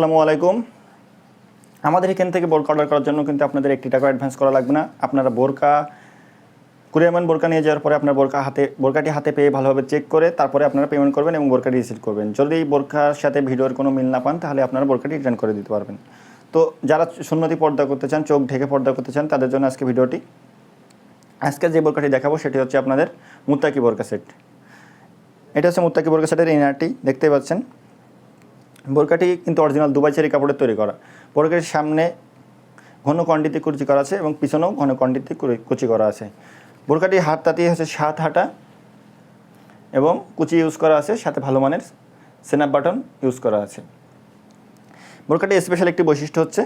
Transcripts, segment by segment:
আসসালামু আলাইকুম। আমাদের এখান থেকে বোরকা অর্ডার করার জন্য কিন্তু আপনাদের 1 টাকা অ্যাডভান্স করা লাগবে না। আপনারা বোরকা কুরিয়ারম্যান বোরকা নিয়ে যাওয়ার পরে আপনার বোরকাটি হাতে পেয়ে ভালোভাবে চেক করে তারপরে আপনারা পেমেন্ট করবেন এবং বোরকাটি রিসিভ করবেন। যদি বোরকার সাথে ভিডিওর কোনো মিল না পান তাহলে আপনারা বোরকাটি রিটার্ন করে দিতে পারবেন। তো যারা সুন্নতি পর্দা করতে চান, চোখ ঢেকে পর্দা করতে চান, তাদের জন্য আজকে ভিডিওটি। আজকে যে বোরকাটি দেখাবো সেটি হচ্ছে আপনাদের মুত্তাকি বোরকা সেট। এটা হচ্ছে মুত্তাকি বোরকা সেটের ইনারটি, দেখতেই পাচ্ছেন। বোরকাটি কিন্তু অরিজিনাল দুবাই চেরি কাপড়ের তৈরি করা। বোরকাটির সামনে ঘন কন্ডিতে কুচি করা আছে এবং পিছনেও ঘন কন্ডিতে কুচি করা আছে। বোরকাটির হাতটাটি হচ্ছে 7 হাঁটা এবং কুচি ইউজ করা আছে, সাথে ভালো মানের সেনাপ বাটন ইউজ করা আছে। বোরকাটির স্পেশাল একটি বৈশিষ্ট্য হচ্ছে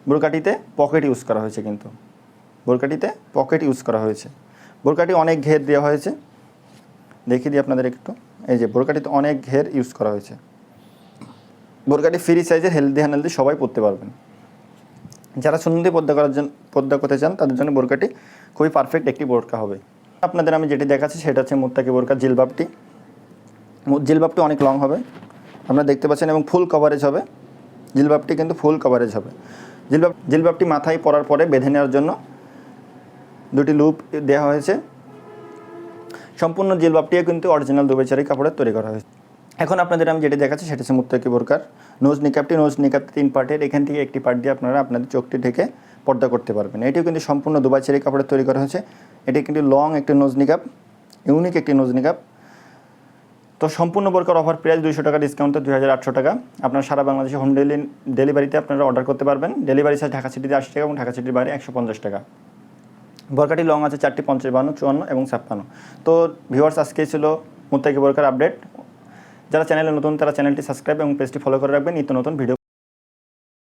বোরকাটিতে পকেট ইউজ করা হয়েছে। কিন্তু বোরকাটিতে পকেট ইউজ করা হয়েছে। বোরকাটি অনেক ঘের দেওয়া হয়েছে, দেখিয়ে দিই আপনাদের একটু। এই যে বোরকাটিতে অনেক ঘের ইউজ করা হয়েছে। বোরকাটি ফ্রি সাইজের, হেলদি সবাই পরতে পারবেন। যারা সুন্নতি পর্দা করতে চান তাদের জন্য বোরকাটি খুবই পারফেক্ট একটি বোরকা হবে। আপনাদের আমি যেটি দেখাচ্ছি সেটা হচ্ছে মুত্তাকি বোরকা জিলবাবটি। জিলবাবটি অনেক লং হবে, আপনারা দেখতে পাচ্ছেন, এবং ফুল কভারেজ হবে। জিলবাবটি কিন্তু ফুল কভারেজ হবে। জিলবাবটি মাথায় পরার পরে বেঁধে নেওয়ার জন্য 2টি লুপ দেওয়া হয়েছে। সম্পূর্ণ জিলবাবটিও কিন্তু অরিজিনাল দুবাই চেরি কাপড়ের তৈরি করা হয়েছে। এখন আপনাদের আমি যেটি দেখাচ্ছি সেটা হচ্ছে মুত্তাকি বোরকার নোজ নিকাবটি। নোজ নিকাবটি 3 পার্টের, এখান থেকে একটি পার্ট দিয়ে আপনারা আপনাদের চোখটি ঢেকে পর্দা করতে পারবেন। এটিও কিন্তু সম্পূর্ণ দুবাই চেরি কাপড়ের তৈরি করা হয়েছে। এটি কিন্তু লং একটি নোজ নিকাব, ইউনিক একটি নোজ নিকাব। তো সম্পূর্ণ বোরকার অফার প্রাইস 200 টাকা ডিসকাউন্টে 2800 টাকা। আপনারা সারা বাংলাদেশে হোম ডেলিভারিতে আপনারা অর্ডার করতে পারবেন। ডেলিভারি চার্জ ঢাকা সিটিতে 80 টাকা এবং ঢাকা সিটির বাইরে 150 টাকা। বোরকাটি লং আছে 4টি, 50, 52, 54 এবং 56। তো ভিউয়ার্স, আজকে ছিল মুত্তাকি বোরকার আপডেট। যারা চ্যানেলে নতুন তারা চ্যানেলটি সাবস্ক্রাইব এবং পেজটি ফলো করে রাখবেন নিত্য নতুন ভিডিও